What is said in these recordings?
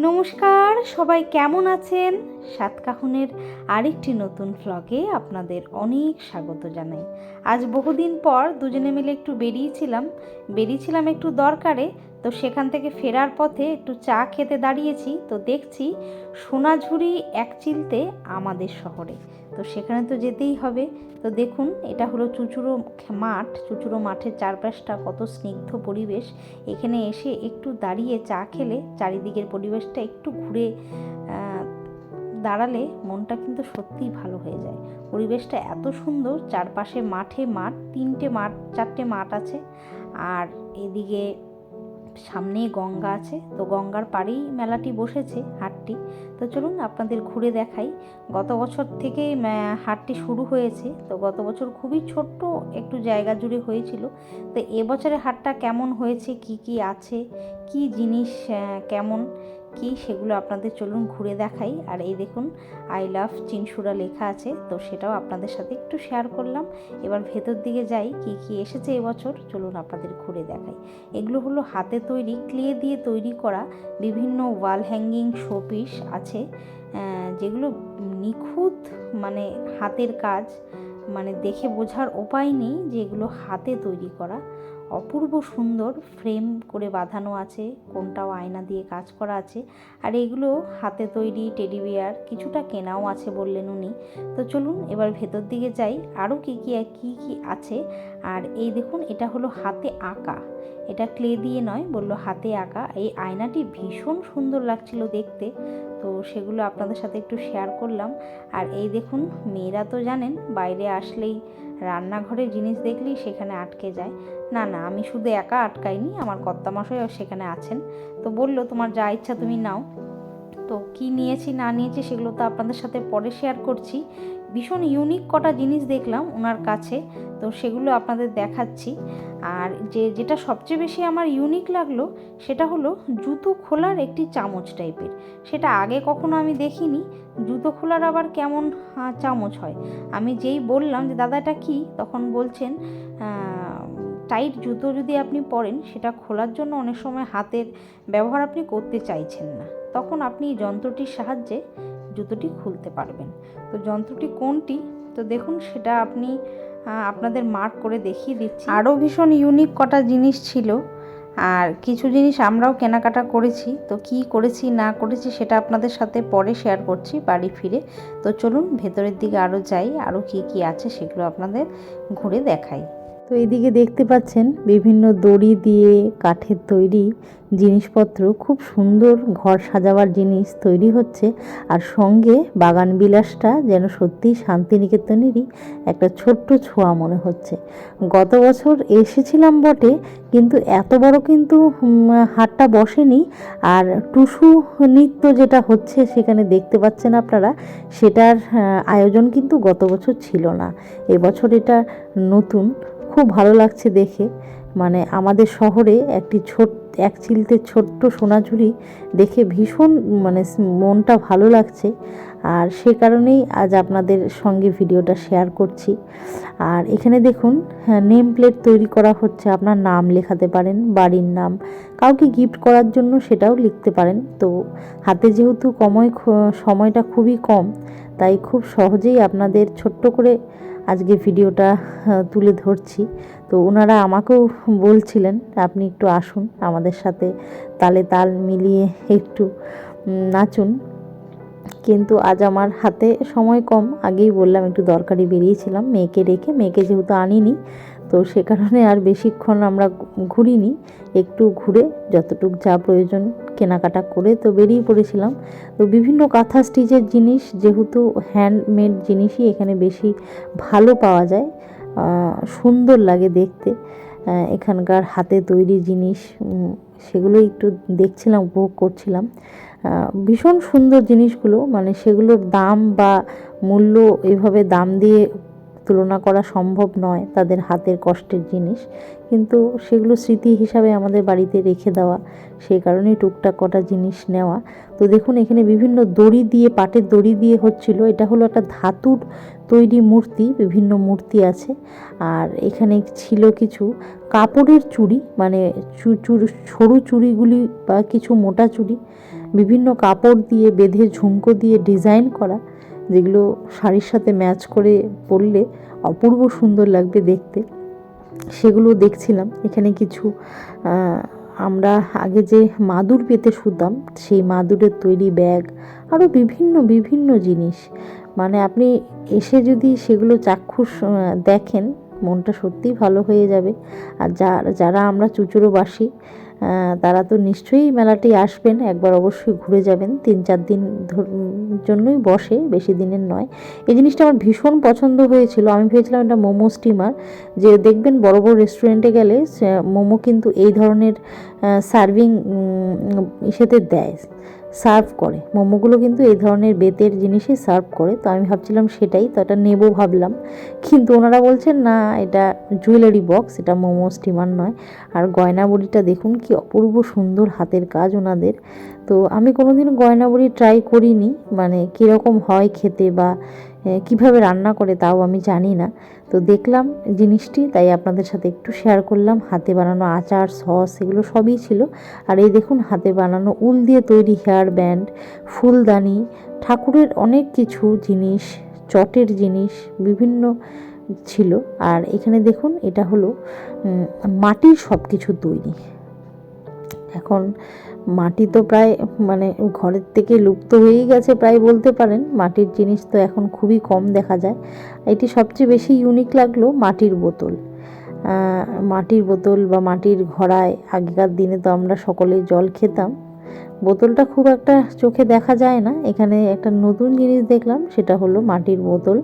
নমস্কার, সবাই কেমন আছেন? সাতকাহনের আরেকটি নতুন ভ্লগে আপনাদের অনেক স্বাগত জানাই। আজ বহুদিন পর দুজনে মিলে একটু বেরিয়েছিলাম একটু দরকারে। তো সেখান থেকে ফেরার পথে একটু চা খেতে দাঁড়িয়েছি, তো দেখছি সোনাঝুরি একচিলতে আমাদের শহরে। তো সেখানে তো যেতেই হবে। তো দেখুন, এটা হলো চুঁচুড়ো মাঠ। চুঁচুড়ো মাঠের চারপাশটা কত স্নিগ্ধ পরিবেশ। এখানে এসে একটু দাঁড়িয়ে চা খেলে চারিদিকের পরিবেশটা একটু ঘুরে দাঁড়ালে মনটা কিন্তু সত্যিই ভালো হয়ে যায়। পরিবেশটা এত সুন্দর, চারপাশে মাঠ, চারটে মাঠ আছে, আর এদিকে সামনে গঙ্গা আছে। তো গঙ্গার পাড়েই মেলাটি বসেছে, হাটটি। তো চলুন আপনাদের ঘুরে দেখাই। গত বছর থেকেই হাটটি শুরু হয়েছে। তো গত বছর খুবই ছোট্ট একটু জায়গা জুড়ে হয়েছিল। তো এবছরে হাটটা কেমন হয়েছে, কি আছে, কি জিনিস কেমন কি, সেগুলো আপনাদের চলুন ঘুরে দেখাই। আর এই দেখুন, আই লাভ চিনসুরা লেখা আছে, তো সেটাও আপনাদের সাথে একটু শেয়ার করলাম। এবার ভেতর দিকে যাই, কি এসেছে এবছর চলুন আপনাদের ঘুরে দেখাই। এগুলো হলো হাতে তৈরি, ক্লে দিয়ে তৈরি করা বিভিন্ন ওয়াল হ্যাঙ্গিং শোপিস আছে, যেগুলো নিখুঁত, মানে হাতের কাজ, মানে দেখে বোঝার উপায় নেই যে এগুলো হাতে তৈরি করা। অপূর্ব সুন্দর ফ্রেম করে বাঁধানো আছে, কোনটাও আয়না দিয়ে কাজ করা আছে। আর এগুলো হাতে তৈরি টেডি বিয়ার, কিছুটা কেনাও আছে বললেন উনি। তো চলুন এবার ভেতর দিকে যাই, আরও কি আছে। আর এই দেখুন, এটা হলো হাতে আঁকা, এটা ক্লে দিয়ে নয়, বললো হাতে আঁকা। এই আয়নাটি ভীষণ সুন্দর লাগছিল দেখতে, তো সেগুলো আপনাদের সাথে একটু শেয়ার করলাম। আর এই দেখুন, মেয়েরা তো জানেন বাইরে আসলেই রান্নাঘরে জিনিস দেখলেই সেখানে আটকে যায়। না, আমি শুধু একা আটকাইনি, আমার কর্তামশাইও সেখানে আছেন। তো বললো তোমার যা ইচ্ছা তুমি নাও। তো কি নিয়েছি না নিয়েছি সেগুলো তো আপনাদের সাথে পরে শেয়ার করছি। ভীষণ ইউনিক কটা জিনিস দেখলাম ওনার কাছে, তো সেগুলো আপনাদের দেখাচ্ছি। আর যেটা সবচেয়ে বেশি আমার ইউনিক লাগলো সেটা হলো জুতো খোলার একটি চামচ টাইপের। সেটা আগে কখনো আমি দেখিনি। জুতো খোলার আবার কেমন চামচ হয়। আমি যেই বললাম যে দাদা এটা কী, তখন বলছেন টাইট জুতো যদি আপনি পরেন, সেটা খোলার জন্য অনেক সময় হাতের ব্যবহার আপনি করতে চাইছেন না, তখন আপনি যন্ত্রটির সাহায্যে জুতোটি খুলতে পারবেন। তো যন্ত্রটি কোনটি, তো দেখুন সেটা আপনাদের মার্ক করে দেখিয়ে দিচ্ছি। আরও ভীষণ ইউনিক কটা জিনিস ছিল, আর কিছু জিনিস আমরাও কেনাকাটা করেছি। তো কি করেছি না করেছি সেটা আপনাদের সাথে পরে শেয়ার করছি বাড়ি ফিরে। তো চলুন ভেতরের দিকে আরও যাই, আরও কি আছে সেগুলো আপনাদের ঘুরে দেখাই। তো এদিকে দেখতে পাচ্ছেন বিভিন্ন দড়ি দিয়ে কাঠের তৈরি জিনিসপত্র, খুব সুন্দর ঘর সাজাবার জিনিস তৈরি হচ্ছে। আর সঙ্গে বাগান বিলাসটা যেন সত্যিই শান্তিনিকেতনেরই একটা ছোট্ট ছোঁয়া মনে হচ্ছে। গত বছর এসেছিলাম বটে, কিন্তু এত বড় কিন্তু হাটটা বসেনি। আর টুসু নৃত্য যেটা হচ্ছে সেখানে দেখতে পাচ্ছেন আপনারা, সেটার আয়োজন কিন্তু গত বছর ছিল না, এবছর এটা নতুন। খুব ভালো লাগছে দেখে, মানে আমাদের শহরে একচিলতে ছোট্ট সোনাঝুরি দেখে ভীষণ মানে মনটা ভালো লাগছে। আর সে কারণেই আজ আপনাদের সঙ্গে ভিডিওটা শেয়ার করছি। আর এখানে দেখুন, নেম প্লেট তৈরি করা হচ্ছে, আপনার নাম লেখাতে পারেন, বাড়ির নাম, কাউকে গিফট করার জন্য সেটাও লিখতে পারেন। তো হাতে যেহেতু সময়টা খুবই কম, তাই খুব সহজেই আপনাদের ছোট্ট করে আজকে ভিডিওটা তুলে ধরছি। তো ওনারা আমাকেও বলছিলেন আপনি একটু আসুন আমাদের সাথে, তালে তাল মিলিয়ে একটু নাচুন। কিন্তু আজ আমার হাতে সময় কম, আগেই বললাম একটু দরকারি বেরিয়েছিলাম মেয়েকে রেখে, মেয়েকে যেহেতু আনিনি, তো সে কারণে আর বেশিক্ষণ আমরা ঘুরিনি। একটু ঘুরে যতটুকু যা প্রয়োজন কেনাকাটা করে তো বেরিয়ে পড়েছিলাম। তো বিভিন্ন কাঁথা স্টিচের জিনিস, যেহেতু হ্যান্ডমেড জিনিসই এখানে বেশি ভালো পাওয়া যায়, সুন্দর লাগে দেখতে। এখানকার হাতে তৈরি জিনিস, সেগুলো একটু দেখছিলাম, উপভোগ করছিলাম। ভীষণ সুন্দর জিনিসগুলো, মানে সেগুলোর দাম বা মূল্য এভাবে দাম দিয়ে তুলনা করা সম্ভব নয়, তাদের হাতের কষ্টের জিনিস, কিন্তু সেগুলো স্মৃতি হিসাবে আমাদের বাড়িতে রেখে দেওয়া, সেই কারণেই টুকটাক কটা জিনিস নেওয়া। তো দেখুন এখানে বিভিন্ন দড়ি দিয়ে, পাটের দড়ি দিয়ে হচ্ছিল। এটা হলো একটা ধাতুর তৈরি মূর্তি, বিভিন্ন মূর্তি আছে। আর এখানে ছিল কিছু কাপড়ের চুড়ি, মানে সরু চুড়িগুলি বা কিছু মোটা চুড়ি, বিভিন্ন কাপড় দিয়ে বেঁধে ঝুমকো দিয়ে ডিজাইন করা, যেগুলো শাড়ির সাথে ম্যাচ করে পরলে অপূর্ব সুন্দর লাগবে দেখতে, সেগুলো দেখছিলাম। এখানে কিছু আমরা আগে যে মাদুর পেতে শুতাম সেই মাদুরের তৈরি ব্যাগ, আরও বিভিন্ন বিভিন্ন জিনিস, মানে আপনি এসে যদি সেগুলো চাক্ষুষ দেখেন মনটা সত্যিই ভালো হয়ে যাবে। আর যারা আমরা চুঁচুড়োবাসী তারা তো নিশ্চয়ই মেলাটি আসবেন, একবার অবশ্যই ঘুরে যাবেন। 3-4 দিন জন্যই বসে, বেশি দিনের নয়। এই জিনিসটা আমার ভীষণ পছন্দ হয়েছিল। আমি ভেবেছিলাম এটা মোমো স্টিমার, যে দেখবেন বড় বড় রেস্টুরেন্টে গেলে মোমো কিন্তু এই ধরনের সার্ভিং ইসেতে দেয়, সার্ভ করে। মোমোগুলো কিন্তু এই ধরনের বেতের জিনিসই সার্ভ করে। তো আমি ভাবছিলাম সেটাই, তো এটা নেবো ভাবলাম, কিন্তু ওনারা বলছেন না এটা জুয়েলারি বক্স, এটা মোমো স্টিমার নয়। আর গয়না বড়িটা দেখুন কি অপূর্ব সুন্দর হাতের কাজ ওনাদের। তো আমি কোনোদিন গয়না বড়ি ট্রাই করিনি, মানে কীরকম হয় খেতে বা কিভাবে রান্না করে তাও আমি জানি না। তো দেখলাম জিনিসটি, তাই আপনাদের সাথে একটু শেয়ার করলাম। হাতে বানানো আচার, সস, এগুলো সবই ছিল। আর এই দেখুন হাতে বানানো উল দিয়ে তৈরি হেয়ার ব্যান্ড, ফুলদানি, ঠাকুরের অনেক কিছু জিনিস, চটের জিনিস বিভিন্ন ছিল। আর এখানে দেখুন এটা হলো মাটির সব কিছু তৈরি। এখন মাটি তো প্রায় মানে ঘরের থেকে লুপ্ত হয়েই গেছে প্রায় বলতে পারেন, মাটির জিনিস তো এখন খুবই কম দেখা যায়। এটি সবচেয়ে বেশি ইউনিক লাগলো মাটির বোতল। মাটির বোতল বা মাটির ঘড়ায় আগেকার দিনে তো আমরা সকলেই জল খেতাম, বোতলটা খুব একটা চোখে দেখা যায় না। এখানে একটা নতুন জিনিস দেখলাম, সেটা হলো মাটির বোতল।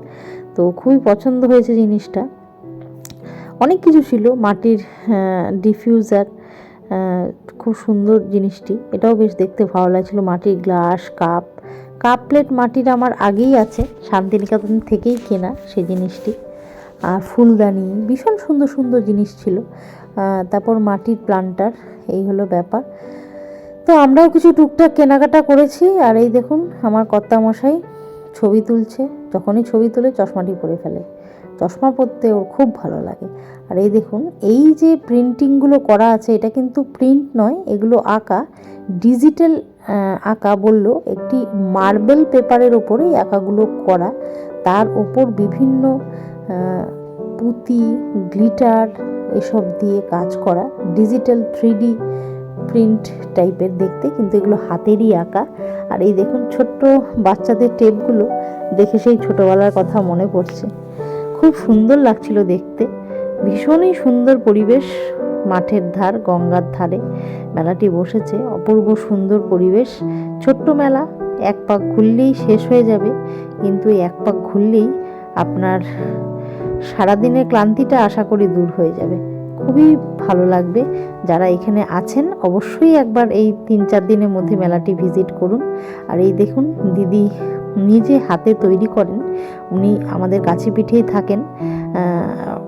তো খুবই পছন্দ হয়েছে জিনিসটা। অনেক কিছু ছিল, মাটির ডিফিউজার, খুব সুন্দর জিনিসটি, এটাও বেশ দেখতে ভালো লাগছিল। মাটির গ্লাস, কাপ প্লেট মাটির আমার আগেই আছে, শান্তিনিকেতন থেকেই কেনা সেই জিনিসটি। আর ফুলদানি, ভীষণ সুন্দর সুন্দর জিনিস ছিল। তারপর মাটির প্লান্টার, এই হলো ব্যাপার। তো আমরাও কিছু টুকটাক কেনাকাটা করেছি। আর এই দেখুন আমার কর্তামশাই ছবি তুলছে, যখনই ছবি তুলে চশমাটি পরে ফেলে, চশমা পরতে ওর খুব ভালো লাগে। আর এই দেখুন এই যে প্রিন্টিংগুলো করা আছে, এটা কিন্তু প্রিন্ট নয়, এগুলো আঁকা, ডিজিটাল আঁকা বললো। একটি মার্বেল পেপারের ওপরে এই আঁকাগুলো করা, তার ওপর বিভিন্ন পুঁতি, গ্লিটার এসব দিয়ে কাজ করা, ডিজিটাল 3D প্রিন্ট টাইপের দেখতে, কিন্তু এগুলো হাতেরই আঁকা। আর এই দেখুন ছোট্ট বাচ্চাদের টেপগুলো দেখে সেই ছোটোবেলার কথা মনে পড়ছে, খুব সুন্দর লাগছিল দেখতে। ভীষণই সুন্দর পরিবেশ, মাঠের ধার, গঙ্গার ধারে মেলাটি বসেছে, অপূর্ব সুন্দর পরিবেশ। ছোট্ট মেলা, এক পাক ঘুরলেই শেষ হয়ে যাবে, কিন্তু এই এক পাক ঘুরলেই আপনার সারাদিনের ক্লান্তিটা আশা করি দূর হয়ে যাবে, খুবই ভালো লাগবে। যারা এখানে আছেন অবশ্যই একবার এই 3-4 দিনের মধ্যে মেলাটি ভিজিট করুন। আর এই দেখুন দিদি নিজে হাতে তৈরি করেন, উনি আমাদের কাছে পিঠেই থাকেন,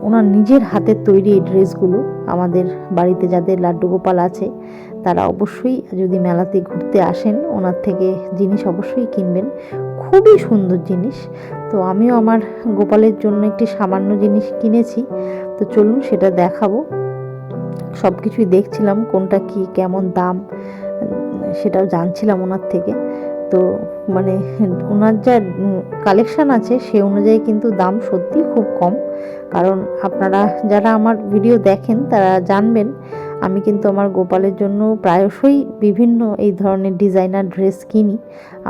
ওনার নিজের হাতের তৈরি এই ড্রেসগুলো। আমাদের বাড়িতে যাদের লাড্ডু গোপাল আছে তারা অবশ্যই যদি মেলাতে ঘুরতে আসেন ওনার থেকে জিনিস অবশ্যই কিনবেন, খুবই সুন্দর জিনিস। তো আমিও আমার গোপালের জন্য একটি সামান্য জিনিস কিনেছি, তো চলুন সেটা দেখাবো। সব কিছুই দেখছিলাম, কোনটা কি কেমন দাম সেটাও জানছিলাম ওনার থেকে। তো মানে ওনার যা কালেকশান আছে সে অনুযায়ী কিন্তু দাম সত্যি খুব কম। কারণ আপনারা যারা আমার ভিডিও দেখেন তারা জানবেন আমি কিন্তু আমার গোপালের জন্য প্রায়শই বিভিন্ন এই ধরনের ডিজাইনার ড্রেস কিনি।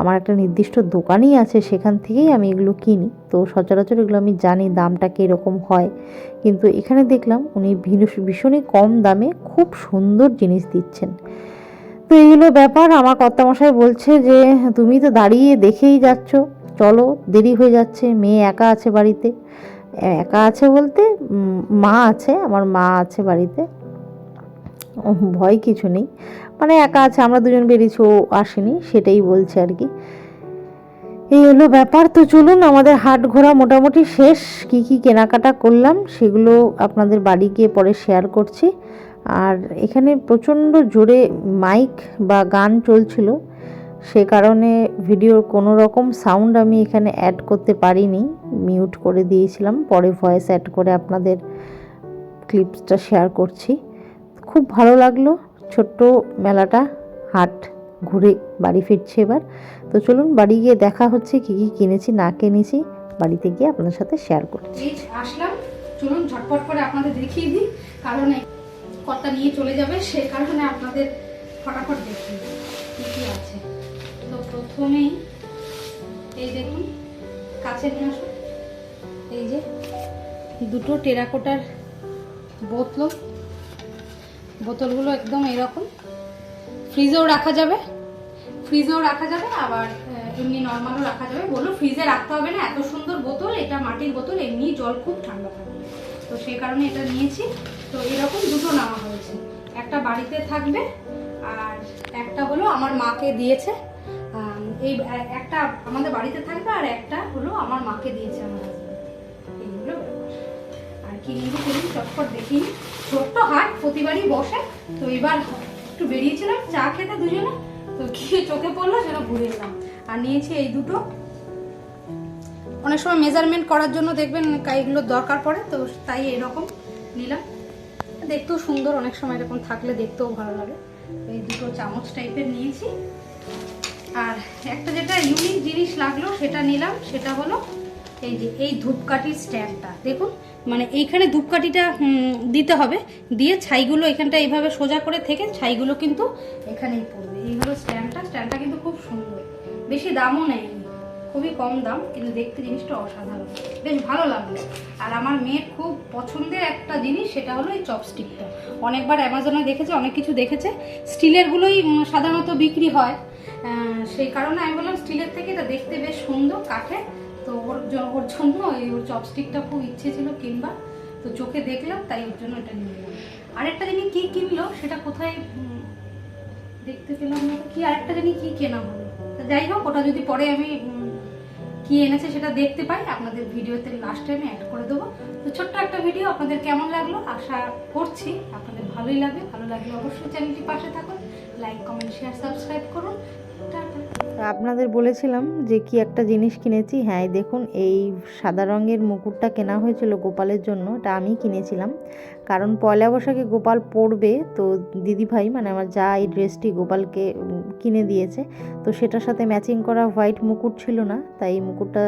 আমার একটা নির্দিষ্ট দোকানই আছে, সেখান থেকেই আমি এগুলো কিনি। তো সচরাচর এগুলো আমি জানি দামটা কীরকম হয়, কিন্তু এখানে দেখলাম উনি ভীষণই কম দামে খুব সুন্দর জিনিস দিচ্ছেন। তো এইগুলো ব্যাপার। আমার কর্তামশাই বলছে যে তুমি তো দাঁড়িয়ে দেখেই যাচ্ছ, চলো, দেরি হয়ে যাচ্ছে, মেয়ে একা আছে বাড়িতে। একা আছে বলতে মা আছে, আমার মা আছে বাড়িতে, ভয় কিছু নেই, মানে একা আছে, আমরা দুজন বেরিয়েছি, ও আসেনি, সেটাই বলছে আর কি। এই হলো ব্যাপার। তো চলুন আমাদের হাট ঘোরা মোটামুটি শেষ। কি কি কেনাকাটা করলাম সেগুলো আপনাদের বাড়ি গিয়ে পরে শেয়ার করছি। আর এখানে প্রচণ্ড জোরে মাইক বা গান চলছিল, সে কারণে ভিডিওর কোনো রকম সাউন্ড আমি এখানে অ্যাড করতে পারিনি, মিউট করে দিয়েছিলাম। পরে ভয়েস অ্যাড করে আপনাদের ক্লিপসটা শেয়ার করছি। খুব ভালো লাগলো ছোট্ট মেলাটা, হাট ঘুরে বাড়ি ফিরছে এবার। তো চলুন বাড়ি গিয়ে দেখা হচ্ছে কী কী কিনেছি না কিনেছি, বাড়িতে গিয়ে আপনাদের সাথে শেয়ার করছি। আসলাম, চলুন ঝটপট করে আপনাদের দেখিয়ে দিই, কারণ কর্তা নিয়ে চলে যাবে, সে কারণে আপনাদের ফটাফট দেখিয়ে দিই কী কী আছে। তো প্রথমেই এই দেখুন, কাছে নিয়ে আসুন, এই যে দুটো টেরাকোটার বোতলগুলো একদম এরকম, ফ্রিজেও রাখা যাবে, আবার এমনি নর্মালও রাখা যাবে। বললো ফ্রিজে রাখতে হবে না, এত সুন্দর বোতল, এটা মাটির বোতল, এমনি জল খুব ঠান্ডা থাকবে, তো সেই কারণে এটা নিয়েছি। তো এরকম দুটো নেওয়া হয়েছে, একটা বাড়িতে থাকবে আর একটা হলো আমার মাকে দিয়েছে। এই একটা আমাদের বাড়িতে থাকবে আর একটা হলো আমার মাকে দিয়েছে আমার হাজব্যান্ড। এইগুলো আর কি নিয়ে চলুন চটপট দেখি। ছোট্ট হাট, প্রতিবারই বসে, তো এবার একটু বেরিয়েছিলাম চা খেতে দুজনে, তো গিয়ে চোখে পড়লো, সেটা ঘুরে এলাম। আর নিয়েছি এই দুটো, অনেক সময় মেজারমেন্ট করার জন্য দেখবেন এগুলোর দরকার পড়ে, তো তাই এরকম নিলাম। দেখতেও সুন্দর, অনেক সময় এরকম থাকলে দেখতেও ভালো লাগে। এই দুটো চামচ টাইপের নিয়েছি। আর একটা যেটা ইউনিক জিনিস লাগলো সেটা নিলাম, সেটা হলো এই যে এই ধূপকাঠির স্ট্যান্ডটা। দেখুন, মানে এইখানে ধূপকাঠিটা দিতে হবে, দিয়ে ছাইগুলো এখানটা এইভাবে সোজা করে থেকে ছাইগুলো কিন্তু এখানেই পড়বে। এই হলো স্ট্যান্ডটা কিন্তু খুব সুন্দর, বেশি দামও নেয়নি, খুবই কম দাম, কিন্তু দেখতে জিনিসটা অসাধারণ, বেশ ভালো লাগলো। আর আমার মেয়ের খুব পছন্দের একটা জিনিস, সেটা হলো এই চপস্টিকটা। অনেকবার অ্যামাজনে দেখেছে, অনেক কিছু দেখেছে, স্টিলেরগুলোই সাধারণত বিক্রি হয়, সেই কারণে আমি বললাম স্টিলের থেকে এটা দেখতে বেশ সুন্দর, কাঠে, তো ওর জন্য ওর চপস্টিকটা খুব ইচ্ছে ছিল কিনবা, তো চোখে দেখলাম, তাই ওর জন্য এটা নিয়ে নিলাম। আরেকটা জিনিস কি কিনলো সেটা কোথায় দেখতে পেলাম না, কি আরেকটা জিনিস কি কেনা হলো, যাই হোক, ওটা যদি পরে আমি কি এনেছে সেটা দেখতে পাই, আপনাদের ভিডিওতে লাস্টে আমি অ্যাড করে দেবো। তো ছোট্ট একটা ভিডিও, আপনাদের কেমন লাগলো আশা করছি আপনাদের ভালোই লাগবে। ভালো লাগলে অবশ্যই চ্যানেলটি পাশে থাকুন, লাইক কমেন্ট শেয়ার সাবস্ক্রাইব করুন। আপনাদের বলেছিলাম যে কি একটা জিনিস কিনেছি, হ্যাঁ দেখুন, এই সাদা রঙের মুকুটটা কেনা হয়েছিল গোপালের জন্য, এটা আমি কিনেছিলাম, কারণ পয়লা বৈশাখে গোপাল পরবে, তো দিদিভাই মানে আমার যা এই ড্রেসটি গোপালকে কিনে দিয়েছে, তো সেটার সাথে ম্যাচিং করা হোয়াইট মুকুট ছিল না, তাই এই মুকুটটা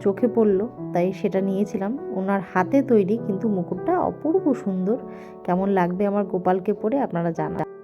চোখে পড়লো, তাই সেটা নিয়েছিলাম। ওনার হাতে তৈরি, কিন্তু মুকুটটা অপূর্ব সুন্দর, কেমন লাগবে আমার গোপালকে পরে আপনারা জানান।